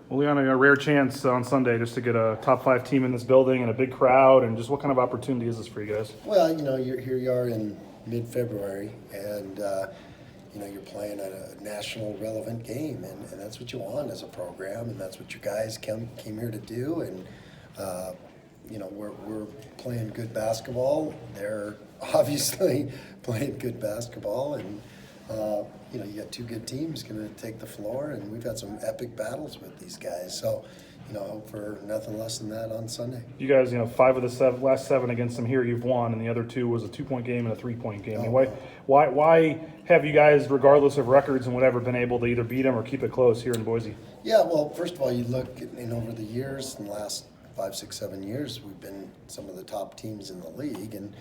Well, Leon, a rare chance on Sunday just to get a top 5 team in this building and a big crowd, and just what kind of opportunity is this for you guys? Well, here you are in mid-February, and you're playing a national relevant game, and that's what you want as a program, and that's what you guys came here to do. And we're playing good basketball. They're obviously playing good basketball, and you got two good teams going to take the floor, and we've had some epic battles with these guys. So, hope for nothing less than that on Sunday. You guys, 5 of the last 7 against them here you've won, and the other 2 was a 2-point game and a 3-point game. Why have you guys, regardless of records and whatever, been able to either beat them or keep it close here in Boise? Yeah, well, first of all, you look over the years, in the last 5, 6, 7 years, we've been some of the top teams in the league, and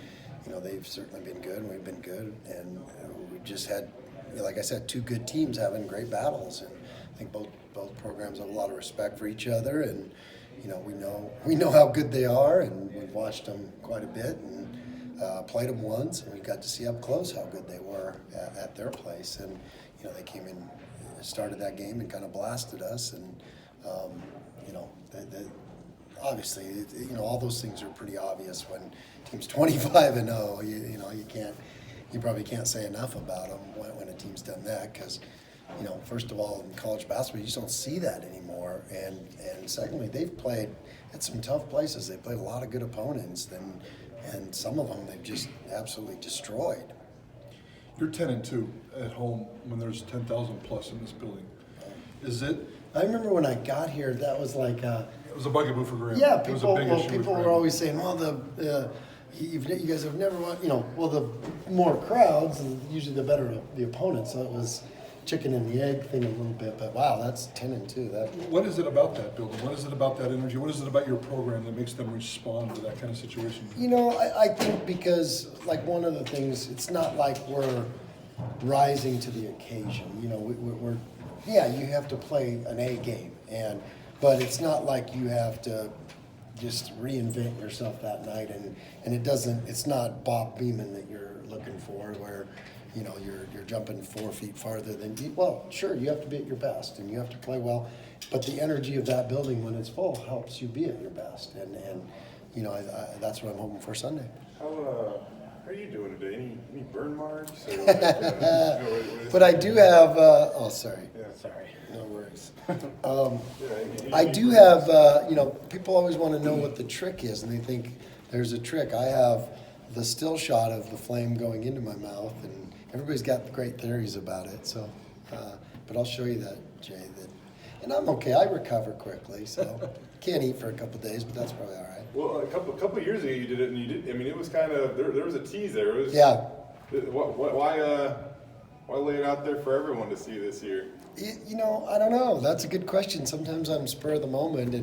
they've certainly been good, and we've been good, and we just had, like I said, 2 good teams having great battles, and I think both programs have a lot of respect for each other, and we know how good they are, and we've watched them quite a bit, and played them once, and we got to see up close how good they were at their place, and they came in, started that game, and kind of blasted us, and obviously, all those things are pretty obvious when team's 25-0. You probably can't say enough about them when a team's done that, because first of all, in college basketball, you just don't see that anymore, and secondly, they've played at some tough places. They played a lot of good opponents, and some of them they've just absolutely destroyed. You're 10-2 at home when there's 10,000 plus in this building. Is it? I remember when I got here, that was like It was a bugaboo for Graham. yeah. It was a big issue People with were always saying, well, you guys have never won. The more crowds, usually the better the opponent. So it was chicken and the egg thing a little bit. But wow, that's 10-2. What is it about that building? What is it about that energy? What is it about your program that makes them respond to that kind of situation? I think because one of the things, it's not like we're rising to the occasion. We're you have to play an A game, but it's not like you have to just reinvent yourself that night, and it's not Bob Beeman that you're looking for, where you're jumping 4 feet farther than you. Well, sure, you have to be at your best and you have to play well, but the energy of that building when it's full helps you be at your best, and that's what I'm hoping for Sunday. How are you doing today? Any burn marks? Or But I do have. Sorry. Yeah. Sorry. No worries. I do have. People always want to know what the trick is, and they think there's a trick. I have the still shot of the flame going into my mouth, and everybody's got great theories about it. So, but I'll show you that, Jay. And I'm okay. I recover quickly, so can't eat for a couple of days, but that's probably all right. Well, a couple of years ago you did it, and you did. I mean, it was kind of there was a tease there. It was, Yeah. Why lay it out there for everyone to see this year? I don't know. That's a good question. Sometimes I'm spur of the moment,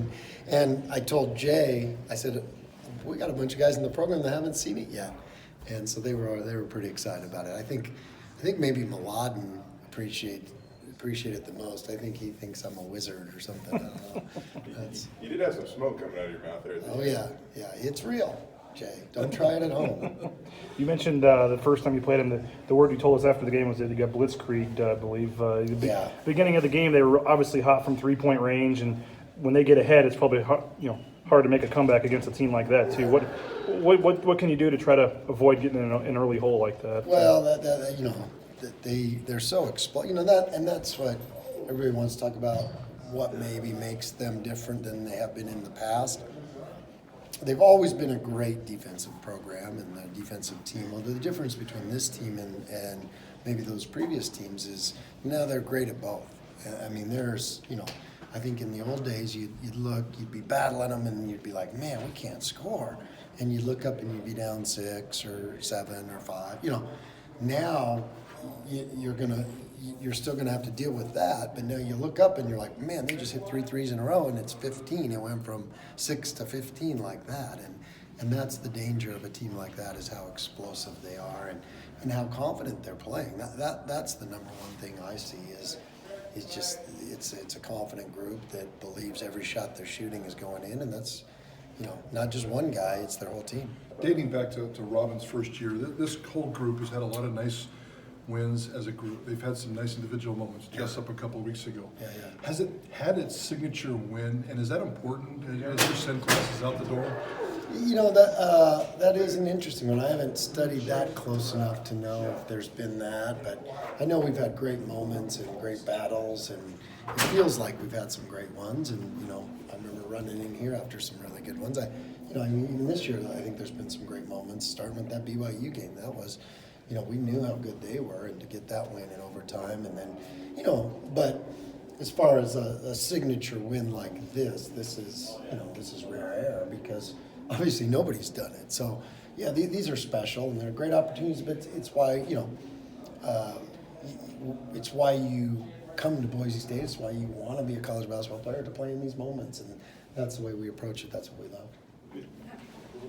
and I told Jay, I said, we got a bunch of guys in the program that haven't seen it yet, and so they were pretty excited about it. I think maybe Mladen appreciate it the most. I think he thinks I'm a wizard or something. I don't know. You did have some smoke coming out of your mouth there. Oh yeah, it's real, Jay. Don't try it at home. You mentioned the first time you played them, the word you told us after the game was that you got blitzkrieged, I believe. Yeah. Beginning of the game, they were obviously hot from 3-point range, and when they get ahead, it's probably hard to make a comeback against a team like that too. What can you do to try to avoid getting in an early hole like that? Well, they're so explosive. That's what everybody wants to talk about. What maybe makes them different than they have been in the past. They've always been a great defensive program and a defensive team. Well, the difference between this team and maybe those previous teams is now they're great at both. I mean, I think in the old days you'd be battling them and you'd be like, man, we can't score. And you'd look up and you'd be down 6 or 7 or 5. Now you're still gonna have to deal with that, but now you look up and you're like, man, they just hit 3 threes in a row and it's 15. It went from 6 to 15 like that, and that's the danger of a team like that, is how explosive they are and how confident they're playing. That's the number one thing I see is it's a confident group that believes every shot they're shooting is going in, and that's not just one guy, it's their whole team. Dating back to Robin's first year, this whole group has had a lot of nice wins as a group. They've had some nice individual moments. Just up a couple of weeks ago. Yeah. Has it had its signature win, and is that important as you send classes out the door? You know, that is an interesting one. I haven't studied that close enough to know if there's been that, but I know we've had great moments and great battles, and it feels like we've had some great ones. And you know, I remember running in here after some really good ones. I mean, even this year, I think there's been some great moments. Starting with that BYU game, that was, you know, we knew how good they were, and to get that win in overtime, and then, you know, but as far as a signature win like this is, you know, this is rare air because obviously nobody's done it. So yeah, these are special and they're great opportunities, but it's why, you know, it's why you come to Boise State. It's why you want to be a college basketball player, to play in these moments, and that's the way we approach it. That's what we love.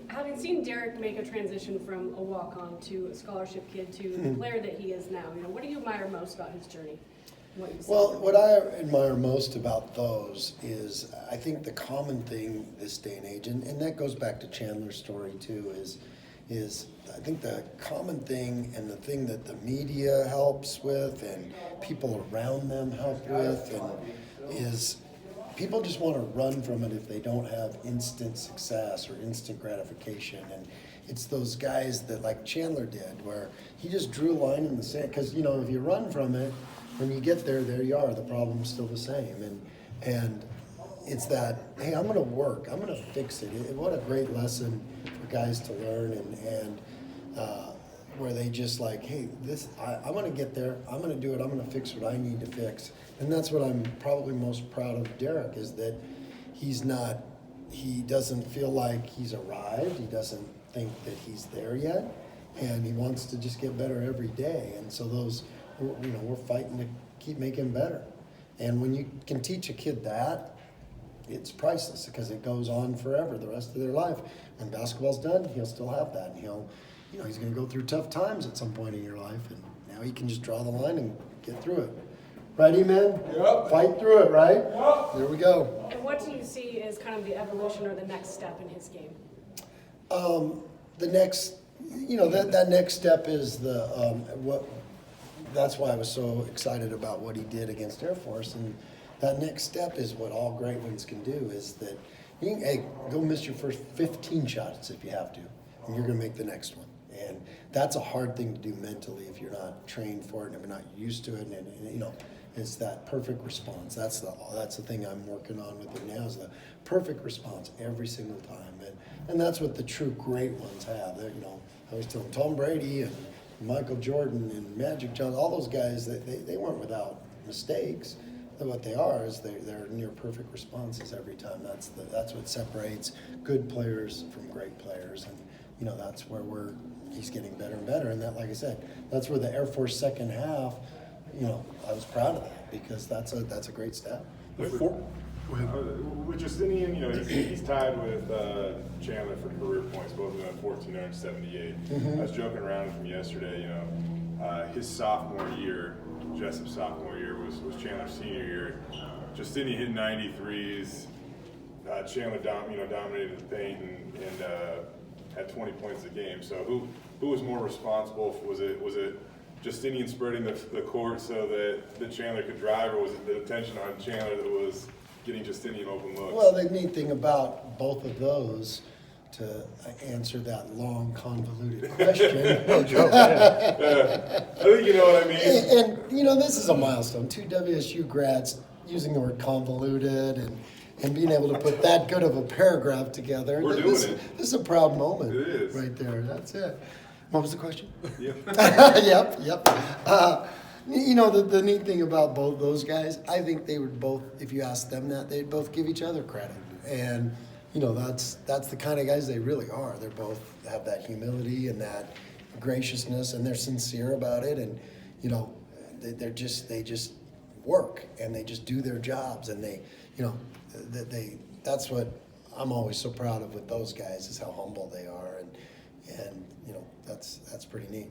Having seen Derek make a transition from a walk-on to a scholarship kid to the player that he is now, you know, what do you admire most about his journey? Well, what I admire most about those is, I think the common thing this day and age, and that goes back to Chandler's story too, is I think the common thing and the thing that the media helps with and people around them help with, and is people just want to run from it if they don't have instant success or instant gratification. And it's those guys that, like Chandler did, where he just drew a line in the sand. Because, you know, if you run from it, when you get there you are. The problem's still the same. And it's that, hey, I'm going to work. I'm going to fix it. What a great lesson for guys to learn. And where they just like, hey, I want to get there. I'm going to do it. I'm going to fix what I need to fix. And that's what I'm probably most proud of Derek, is that he doesn't feel like he's arrived. He doesn't think that he's there yet. And he wants to just get better every day. And so we're fighting to keep making better. And when you can teach a kid that, it's priceless, because it goes on forever, the rest of their life. When basketball's done, he'll still have that. And he's going to go through tough times at some point in your life. And now he can just draw the line and get through it. Right, E-Man? Yep. Fight through it, right? Yep. There we go. And what do you see as kind of the evolution or the next step in his game? The next, that next step is that's why I was so excited about what he did against Air Force. And that next step is what all great ones can do, is that go miss your first 15 shots if you have to, and you're going to make the next one. And that's a hard thing to do mentally if you're not trained for it and if you're not used to it. And it's that perfect response. That's the thing I'm working on with it now, is the perfect response every single time. And that's what the true great ones have. I always tell them, Tom Brady and Michael Jordan and Magic Johnson, all those guys, they weren't without mistakes. What they are is they're near perfect responses every time. That's what separates good players from great players. And that's where he's getting better and better. And that, like I said, that's where the Air Force second half, I was proud of that, because that's a great step. Go ahead. With Justinian, he's tied with Chandler for career points, both of them at 1,478. I was joking around with him yesterday, his sophomore year, Jessup's sophomore year was Chandler's senior year. Justinian hit 93s. Chandler dominated the paint and had 20 points a game. So who was more responsible? Was it Justinian spreading the court so that Chandler could drive, or was it the attention on Chandler that was getting Justinian open looks? Well, the neat thing about both of those, to answer that long, convoluted question. No joke, yeah. I think you know what I mean. And this is a milestone. 2 WSU grads using the word convoluted and being able to put that good of a paragraph together. We're doing it. This is a proud moment. It is. Right there. That's it. What was the question? Yeah. Yep. The neat thing about both those guys, I think they would both, if you ask them that, they'd both give each other credit. And, that's the kind of guys they really are. They both have that humility and that graciousness, and they're sincere about it. And, they just work, and they just do their jobs. And that's what I'm always so proud of with those guys, is how humble they are. And that's pretty neat.